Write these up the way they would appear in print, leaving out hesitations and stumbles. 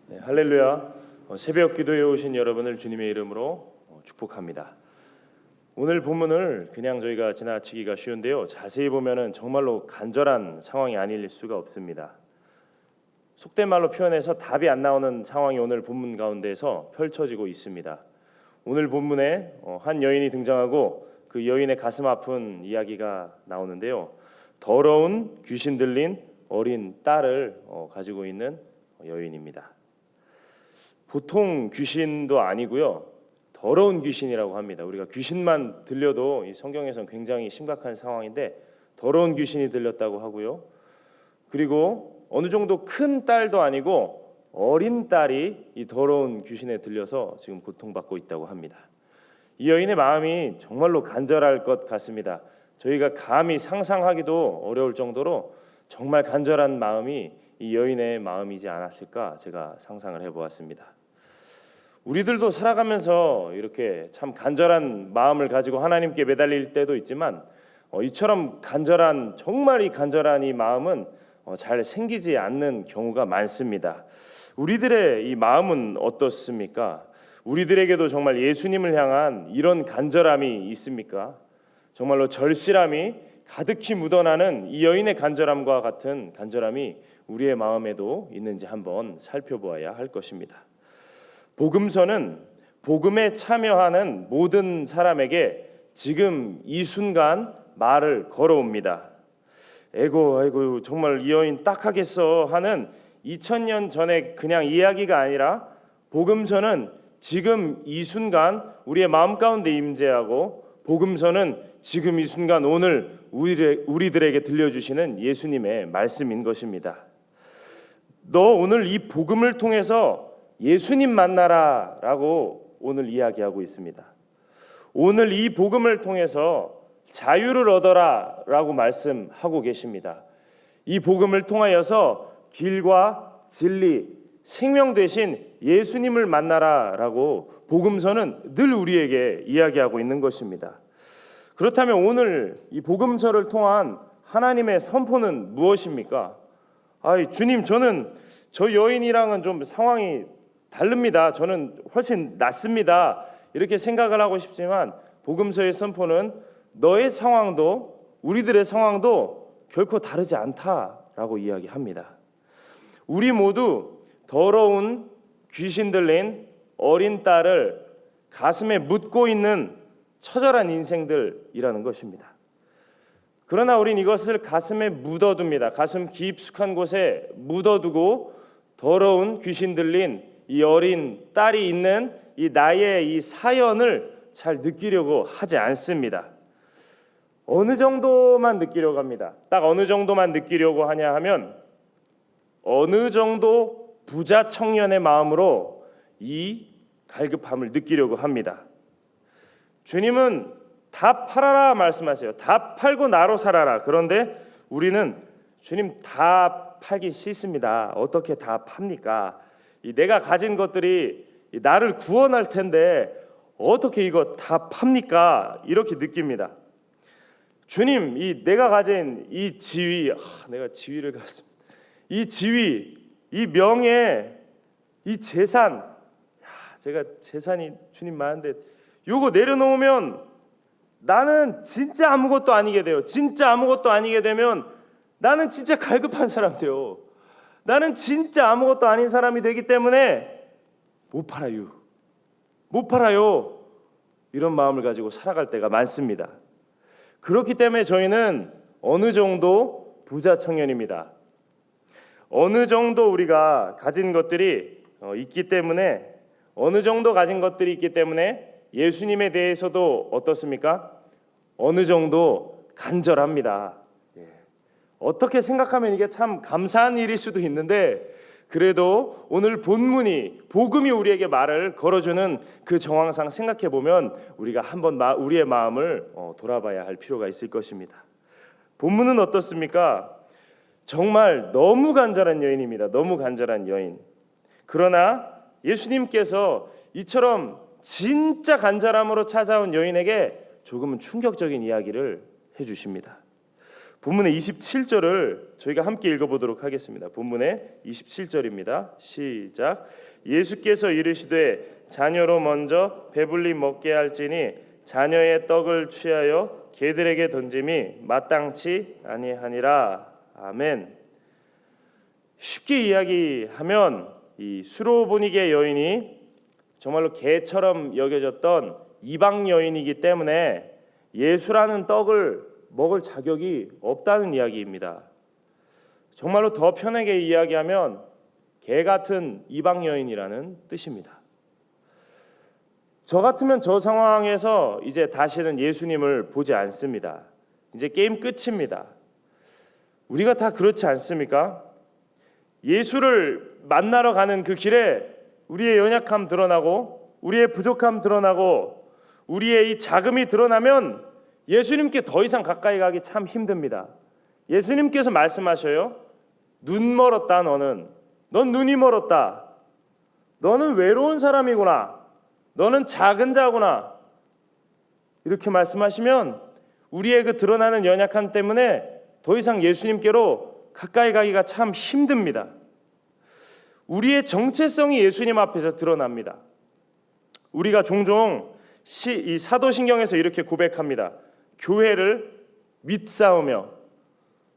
네, 할렐루야. 새벽 기도에 오신 여러분을 주님의 이름으로 축복합니다. 오늘 본문을 그냥 저희가 지나치기가 쉬운데요. 자세히 보면은 정말로 간절한 상황이 아닐 수가 없습니다. 속된 말로 표현해서 답이 안 나오는 상황이 오늘 본문 가운데서 펼쳐지고 있습니다. 오늘 본문에 한 여인이 등장하고 그 여인의 가슴 아픈 이야기가 나오는데요. 더러운 귀신 들린 어린 딸을 가지고 있는 여인입니다. 보통 귀신도 아니고요. 더러운 귀신이라고 합니다. 우리가 귀신만 들려도 이 성경에서는 굉장히 심각한 상황인데 더러운 귀신이 들렸다고 하고요. 그리고 어느 정도 큰 딸도 아니고 어린 딸이 이 더러운 귀신에 들려서 지금 고통받고 있다고 합니다. 이 여인의 마음이 정말로 간절할 것 같습니다. 저희가 감히 상상하기도 어려울 정도로 정말 간절한 마음이 이 여인의 마음이지 않았을까 제가 상상을 해보았습니다. 우리들도 살아가면서 이렇게 참 간절한 마음을 가지고 하나님께 매달릴 때도 있지만 이처럼 간절한 정말 이 간절한 이 마음은 잘 생기지 않는 경우가 많습니다. 우리들의 이 마음은 어떻습니까? 우리들에게도 정말 예수님을 향한 이런 간절함이 있습니까? 정말로 절실함이 가득히 묻어나는 이 여인의 간절함과 같은 간절함이 우리의 마음에도 있는지 한번 살펴보아야 할 것입니다. 복음서는 복음에 참여하는 모든 사람에게 지금 이 순간 말을 걸어옵니다. 아이고 정말 이 여인 딱하겠어 하는 2000년 전에 그냥 이야기가 아니라 복음서는 지금 이 순간 우리의 마음 가운데 임재하고 복음서는 지금 이 순간 오늘 우리들에게 들려주시는 예수님의 말씀인 것입니다. 너 오늘 이 복음을 통해서 예수님 만나라 라고 오늘 이야기하고 있습니다. 오늘 이 복음을 통해서 자유를 얻어라 라고 말씀하고 계십니다. 이 복음을 통하여서 길과 진리, 생명 되신 예수님을 만나라 라고 복음서는 늘 우리에게 이야기하고 있는 것입니다. 그렇다면 오늘 이 복음서를 통한 하나님의 선포는 무엇입니까? 주님, 저는 저 여인이랑은 좀 상황이 다릅니다. 저는 훨씬 낫습니다. 이렇게 생각을 하고 싶지만 복음서의 선포는 너의 상황도 우리들의 상황도 결코 다르지 않다라고 이야기합니다. 우리 모두 더러운 귀신 들린 어린 딸을 가슴에 묻고 있는 처절한 인생들이라는 것입니다. 그러나 우린 이것을 가슴에 묻어둡니다. 가슴 깊숙한 곳에 묻어두고 더러운 귀신 들린 이 어린 딸이 있는 이 나의 이 사연을 잘 느끼려고 하지 않습니다. 어느 정도만 느끼려고 합니다. 딱 어느 정도만 느끼려고 하냐 하면 어느 정도 부자 청년의 마음으로 이 갈급함을 느끼려고 합니다. 주님은 다 팔아라 말씀하세요. 다 팔고 나로 살아라. 그런데 우리는 주님 다 팔기 싫습니다. 어떻게 다 팝니까? 내가 가진 것들이 나를 구원할 텐데 어떻게 이거 다 팝니까? 이렇게 느낍니다. 주님, 내가 가진 이 지위, 내가 지위를 가졌습니다. 이 지위, 이 명예, 이 재산, 제가 재산이 주님 많은데 요거 내려놓으면 나는 진짜 아무것도 아니게 돼요. 진짜 아무것도 아니게 되면 나는 진짜 갈급한 사람 돼요. 나는 진짜 아무것도 아닌 사람이 되기 때문에 못 팔아요. 이런 마음을 가지고 살아갈 때가 많습니다. 그렇기 때문에 저희는 어느 정도 부자 청년입니다. 어느 정도 우리가 가진 것들이 있기 때문에 어느 정도 가진 것들이 있기 때문에 예수님에 대해서도 어떻습니까? 어느 정도 간절합니다. 어떻게 생각하면 이게 참 감사한 일일 수도 있는데 그래도 오늘 본문이 복음이 우리에게 말을 걸어주는 그 정황상 생각해 보면 우리가 한번 우리의 마음을 돌아봐야 할 필요가 있을 것입니다. 본문은 어떻습니까? 정말 너무 간절한 여인입니다. 너무 간절한 여인. 그러나 예수님께서 이처럼 진짜 간절함으로 찾아온 여인에게 조금은 충격적인 이야기를 해주십니다. 본문의 27절을 저희가 함께 읽어보도록 하겠습니다. 본문의 27절입니다. 시작. 예수께서 이르시되 자녀로 먼저 배불리 먹게 할지니 자녀의 떡을 취하여 개들에게 던짐이 마땅치 아니하니라. 아멘. 쉽게 이야기하면 이 수로보니게 여인이 정말로 개처럼 여겨졌던 이방 여인이기 때문에 예수라는 떡을 먹을 자격이 없다는 이야기입니다. 정말로 더 편하게 이야기하면 개 같은 이방 여인이라는 뜻입니다. 저 같으면 저 상황에서 이제 다시는 예수님을 보지 않습니다. 이제 게임 끝입니다. 우리가 다 그렇지 않습니까? 예수를 만나러 가는 그 길에 우리의 연약함 드러나고 우리의 부족함 드러나고 우리의 이 자금이 드러나면 예수님께 더 이상 가까이 가기 참 힘듭니다. 예수님께서 말씀하셔요. 눈 멀었다 너는. 넌 눈이 멀었다. 너는 외로운 사람이구나. 너는 작은 자구나. 이렇게 말씀하시면 우리의 그 드러나는 연약함 때문에 더 이상 예수님께로 가까이 가기가 참 힘듭니다. 우리의 정체성이 예수님 앞에서 드러납니다. 우리가 종종 이 사도신경에서 이렇게 고백합니다. 교회를 믿사오며.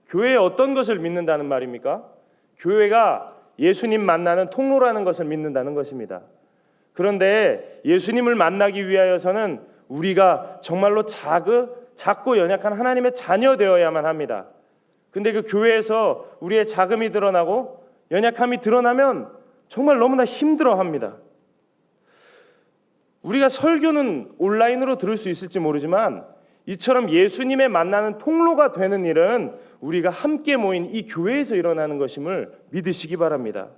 교회에 어떤 것을 믿는다는 말입니까? 교회가 예수님 만나는 통로라는 것을 믿는다는 것입니다. 그런데 예수님을 만나기 위하여서는 우리가 정말로 작고 연약한 하나님의 자녀 되어야만 합니다. 근데 그 교회에서 우리의 자금이 드러나고 연약함이 드러나면 정말 너무나 힘들어합니다. 우리가 설교는 온라인으로 들을 수 있을지 모르지만 이처럼 예수님의 만나는 통로가 되는 일은 우리가 함께 모인 이 교회에서 일어나는 것임을 믿으시기 바랍니다.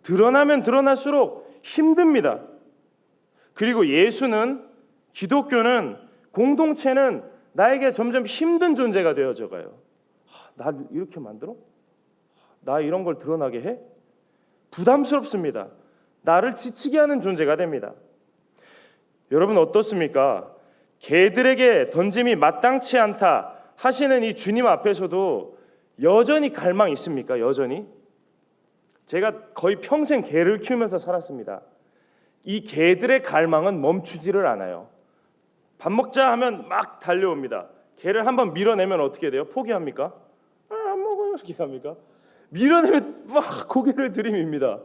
드러나면 드러날수록 힘듭니다. 그리고 예수는, 기독교는, 공동체는 나에게 점점 힘든 존재가 되어져 가요. 나 이렇게 만들어? 나 이런 걸 드러나게 해? 부담스럽습니다. 나를 지치게 하는 존재가 됩니다. 여러분 어떻습니까? 개들에게 던짐이 마땅치 않다 하시는 이 주님 앞에서도 여전히 갈망이 있습니까? 여전히? 제가 거의 평생 개를 키우면서 살았습니다. 이 개들의 갈망은 멈추지를 않아요. 밥 먹자 하면 막 달려옵니다. 개를 한번 밀어내면 어떻게 돼요? 포기합니까? 안 먹어요. 이렇게 합니까? 밀어내면 막 고개를 들이밉니다.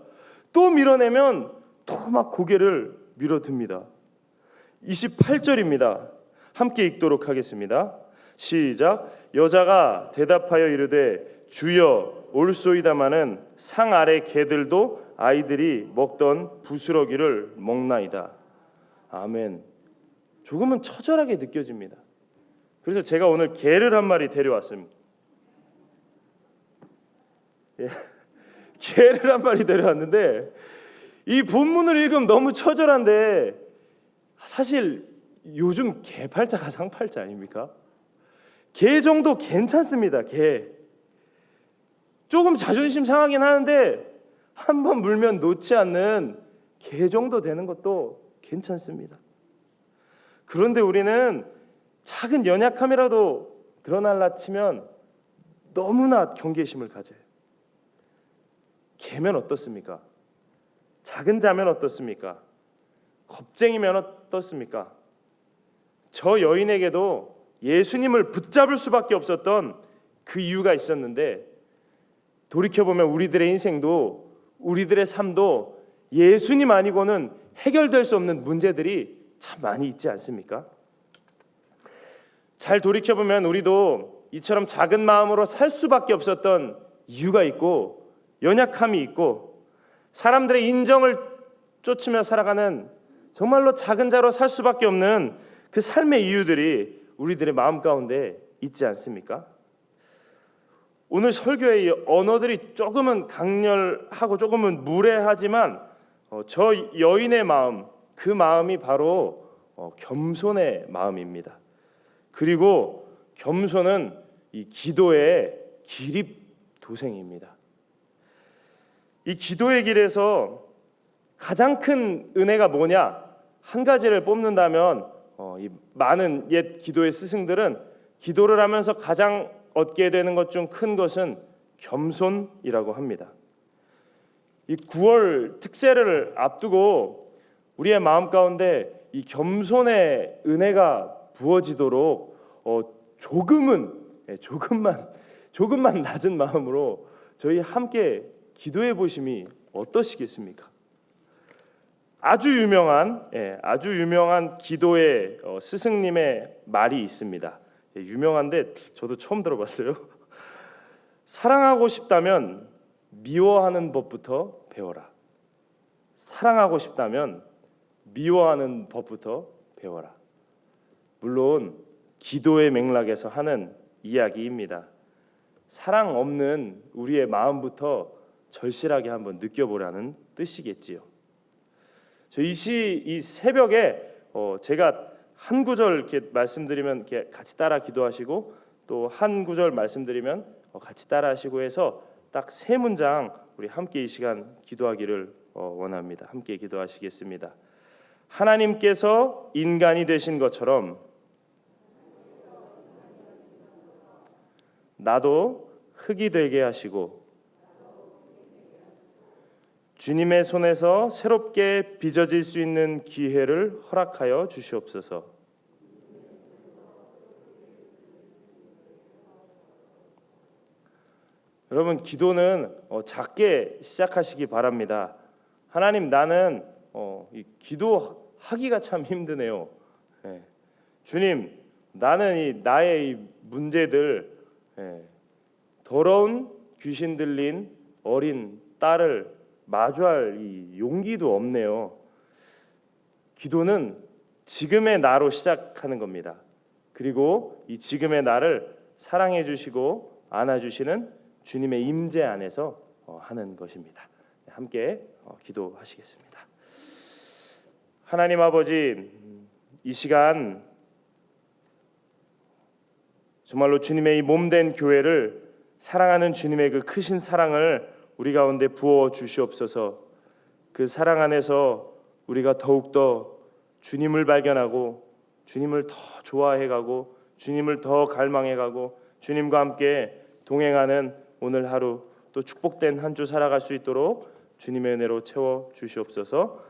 또 밀어내면 또 막 고개를 밀어듭니다. 28절입니다. 함께 읽도록 하겠습니다. 시작. 여자가 대답하여 이르되 주여 올소이다마는 상 아래 개들도 아이들이 먹던 부스러기를 먹나이다. 아멘. 조금은 처절하게 느껴집니다. 그래서 제가 오늘 개를 한 마리 데려왔습니다. 예. 개를 한 마리 데려왔는데 이 본문을 읽으면 너무 처절한데 사실 요즘 개팔자가 상팔자 아닙니까? 개 정도 괜찮습니다. 개 조금 자존심 상하긴 하는데 한번 물면 놓지 않는 개 정도 되는 것도 괜찮습니다. 그런데 우리는 작은 연약함이라도 드러날라 치면 너무나 경계심을 가져요. 개면 어떻습니까? 작은 자면 어떻습니까? 겁쟁이면 어떻습니까? 저 여인에게도 예수님을 붙잡을 수밖에 없었던 그 이유가 있었는데 돌이켜보면 우리들의 인생도 우리들의 삶도 예수님 아니고는 해결될 수 없는 문제들이 참 많이 있지 않습니까? 잘 돌이켜보면 우리도 이처럼 작은 마음으로 살 수밖에 없었던 이유가 있고 연약함이 있고 사람들의 인정을 쫓으며 살아가는 정말로 작은 자로 살 수밖에 없는 그 삶의 이유들이 우리들의 마음 가운데 있지 않습니까? 오늘 설교의 언어들이 조금은 강렬하고 조금은 무례하지만 저 여인의 마음, 그 마음이 바로 겸손의 마음입니다. 그리고 겸손은 이 기도의 기립도생입니다. 이 기도의 길에서 가장 큰 은혜가 뭐냐? 한 가지를 뽑는다면 이 많은 옛 기도의 스승들은 기도를 하면서 가장 얻게 되는 것 중 큰 것은 겸손이라고 합니다. 이 9월 특세를 앞두고 우리의 마음 가운데 이 겸손의 은혜가 부어지도록 조금만 낮은 마음으로 저희 함께 기도해 보심이 어떠시겠습니까? 아주 유명한 기도의 스승님의 말이 있습니다. 유명한데 저도 처음 들어봤어요. 사랑하고 싶다면 미워하는 법부터 배워라. 사랑하고 싶다면 미워하는 법부터 배워라. 물론 기도의 맥락에서 하는 이야기입니다. 사랑 없는 우리의 마음부터 절실하게 한번 느껴보라는 뜻이겠지요. 이 새벽에 제가 한 구절 이렇게 말씀드리면 이렇게 같이 따라 기도하시고 또 한 구절 말씀드리면 같이 따라하시고 해서 딱 세 문장 우리 함께 이 시간 기도하기를 원합니다. 함께 기도하시겠습니다. 하나님께서 인간이 되신 것처럼 나도 흙이 되게 하시고 주님의 손에서 새롭게 빚어질 수 있는 기회를 허락하여 주시옵소서. 여러분, 기도는 작게 시작하시기 바랍니다. 하나님, 나는 기도하기가 참 힘드네요. 주님, 나는 나의 이 문제들, 더러운 귀신 들린 어린 딸을 마주할 이 용기도 없네요. 기도는 지금의 나로 시작하는 겁니다. 그리고 이 지금의 나를 사랑해 주시고 안아 주시는 주님의 임재 안에서 하는 것입니다. 함께 기도하시겠습니다. 하나님 아버지, 이 시간 정말로 주님의 이 몸된 교회를 사랑하는 주님의 그 크신 사랑을 우리 가운데 부어 주시옵소서. 그 사랑 안에서 우리가 더욱더 주님을 발견하고 주님을 더 좋아해가고 주님을 더 갈망해가고 주님과 함께 동행하는 오늘 하루 또 축복된 한 주 살아갈 수 있도록 주님의 은혜로 채워 주시옵소서.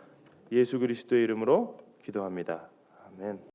예수 그리스도의 이름으로 기도합니다. 아멘.